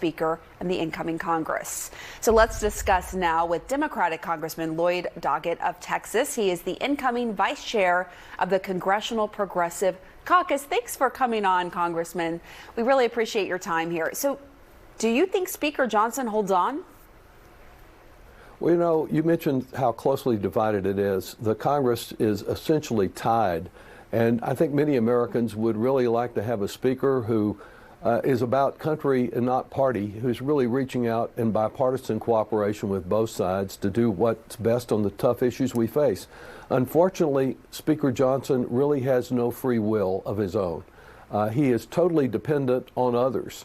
Speaker and the incoming Congress. So let's discuss now with Democratic Congressman Lloyd Doggett of Texas. He is the incoming Vice Chair of the Congressional Progressive Caucus. Thanks for coming on, Congressman. We really appreciate your time here. So do you think Speaker Johnson holds on? Well, you know, you mentioned how closely divided it is. The Congress is essentially tied, and I think many Americans would really like to have a speaker who is about country and not party, who's really reaching out in bipartisan cooperation with both sides to do what's best on the tough issues we face. Unfortunately, Speaker Johnson really has no free will of his own. He is totally dependent on others.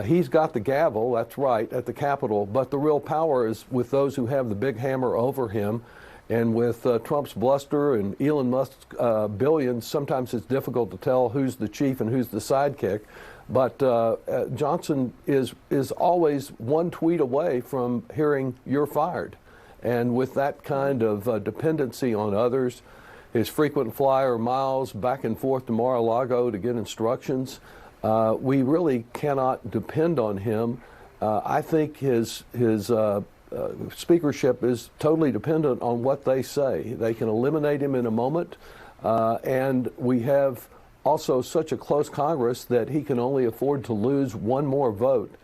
He's got the gavel, that's right, at the Capitol, but the real power is with those who have the big hammer over him. And with Trump's bluster and Elon Musk's billions, sometimes it's difficult to tell who's the chief and who's the sidekick. But Johnson is always one tweet away from hearing "you're fired." And with that kind of dependency on others, his frequent flyer miles back and forth to Mar-a-Lago to get instructions, we really cannot depend on him. I think his speakership is totally dependent on what they say. They can eliminate him in a moment, and we have also such a close Congress that he can only afford to lose one more vote.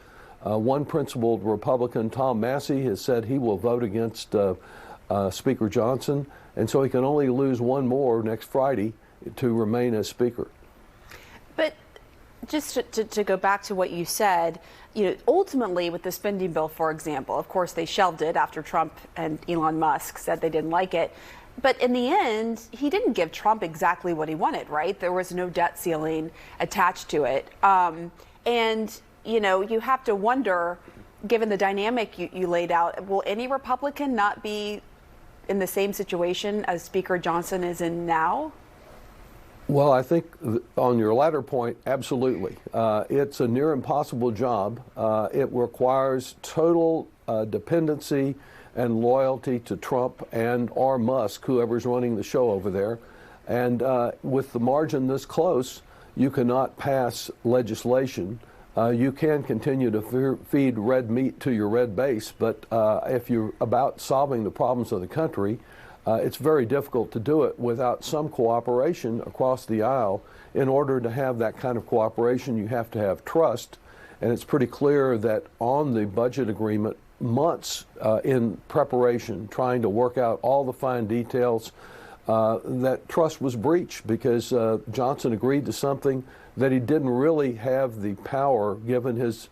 One principled Republican, Tom Massey, has said he will vote against Speaker Johnson, and so he can only lose one more next Friday to remain as Speaker. But just to go back to what you said, ultimately with the spending bill, for example, of course they shelved it after Trump and Elon Musk said they didn't like it. But in the end, he didn't give Trump exactly what he wanted, right? There was no debt ceiling attached to it. And, you have to wonder, given the dynamic you laid out, will any Republican not be in the same situation as Speaker Johnson is in now? Well, I think on your latter point, absolutely. It's a near impossible job. It requires total dependency and loyalty to Trump and or Musk, whoever's running the show over there. And with the margin this close, you cannot pass legislation. You can continue to feed red meat to your red base, but if you're about solving the problems of the country, it's very difficult to do it without some cooperation across the aisle. In order to have that kind of cooperation, you have to have trust. And it's pretty clear that on the budget agreement, months in preparation, trying to work out all the fine details, that trust was breached because Johnson agreed to something that he didn't really have the power, given his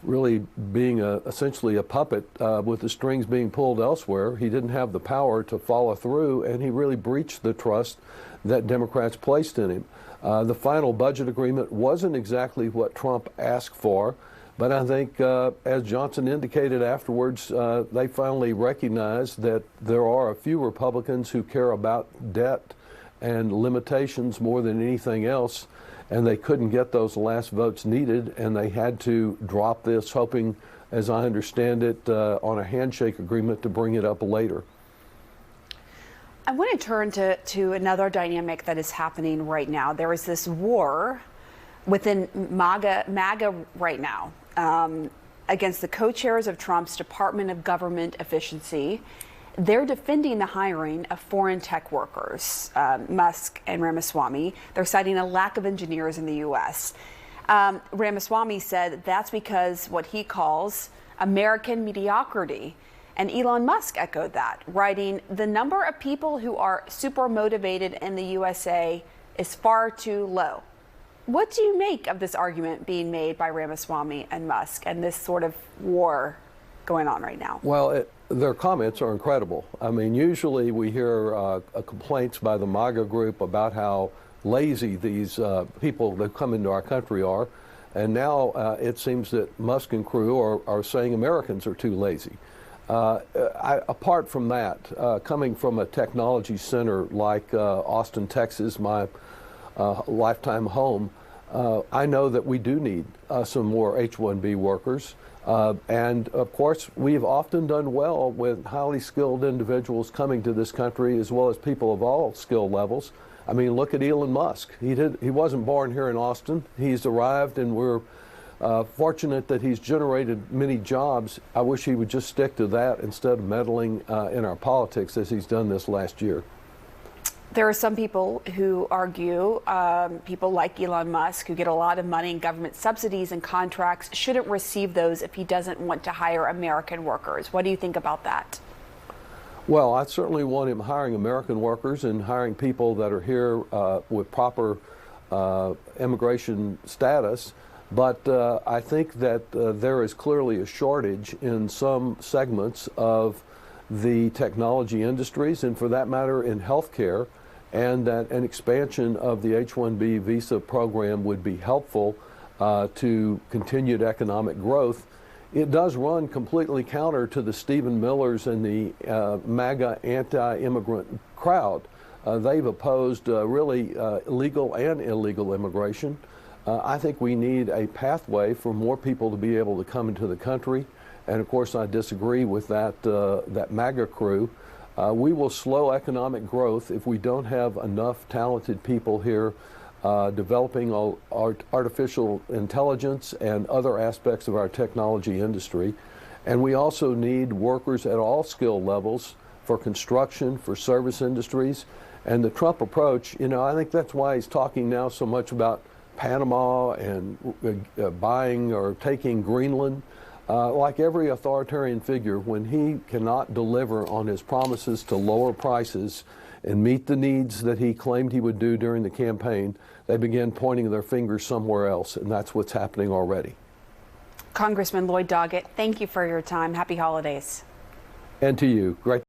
really being essentially a puppet with the strings being pulled elsewhere. He didn't have the power to follow through, and he really breached the trust that Democrats placed in him. The final budget agreement wasn't exactly what Trump asked for, but I think, as Johnson indicated afterwards, they finally recognized that there are a few Republicans who care about debt and limitations more than anything else, and they couldn't get those last votes needed, and they had to drop this, hoping, as I understand it, on a handshake agreement to bring it up later. I want to turn to another dynamic that is happening right now. There is this war within MAGA right now against the co-chairs of Trump's Department of Government Efficiency. They're defending the hiring of foreign tech workers, Musk and Ramaswamy. They're citing a lack of engineers in the U.S. Ramaswamy said that's because what he calls American mediocrity. And Elon Musk echoed that, writing, "The number of people who are super motivated in the USA is far too low." What do you make of this argument being made by Ramaswamy and Musk and this sort of war going on right now? Well, their comments are incredible. I mean, usually we hear complaints by the MAGA group about how lazy these people that come into our country are. And now it seems that Musk and crew are saying Americans are too lazy. Apart from that, coming from a technology center like Austin, Texas, my lifetime home, I know that we do need some more H-1B workers. And of course, we've often done well with highly skilled individuals coming to this country, as well as people of all skill levels. I mean, look at Elon Musk. He wasn't born here in Austin. He's arrived, and we're Fortunate that he's generated many jobs. I wish he would just stick to that instead of meddling in our politics as he's done this last year. There are some people who argue, people like Elon Musk, who get a lot of money in government subsidies and contracts, shouldn't receive those if he doesn't want to hire American workers. What do you think about that? Well, I certainly want him hiring American workers and hiring people that are here with proper immigration status. But I think that there is clearly a shortage in some segments of the technology industries, and for that matter in healthcare, and that an expansion of the H-1B visa program would be helpful to continued economic growth. It does run completely counter to the Stephen Millers and the MAGA anti-immigrant crowd. They've opposed really legal and illegal immigration. I think we need a pathway for more people to be able to come into the country. And of course, I disagree with that MAGA crew. We will slow economic growth if we don't have enough talented people here developing artificial intelligence and other aspects of our technology industry. And we also need workers at all skill levels for construction, for service industries. And the Trump approach, you know, I think that's why he's talking now so much about Panama and buying or taking Greenland. Like every authoritarian figure, when he cannot deliver on his promises to lower prices and meet the needs that he claimed he would do during the campaign, they begin pointing their fingers somewhere else, and that's what's happening already. Congressman Lloyd Doggett, thank you for your time. Happy holidays. And to you. Great.